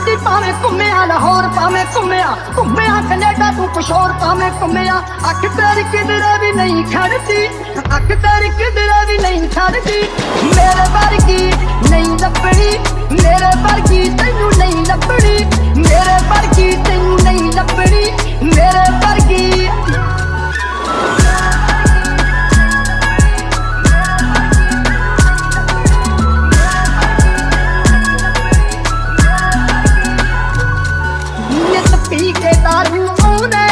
खड़ती भावें घूमिया लाहौर भावें घूमिया कनेडा तू कुछ होर भावें घूमिया अख तेरी किधरे भी नहीं खड़ती अख तेरी किधरे भी नहीं खड़ती मेरे वर्गी नहीं लभनी मेरे वर्गी तैनू नहीं लभनी मेरे वर्गी तैनू नहीं लभनी मेरे वर्गी नित पी के दारू ऊने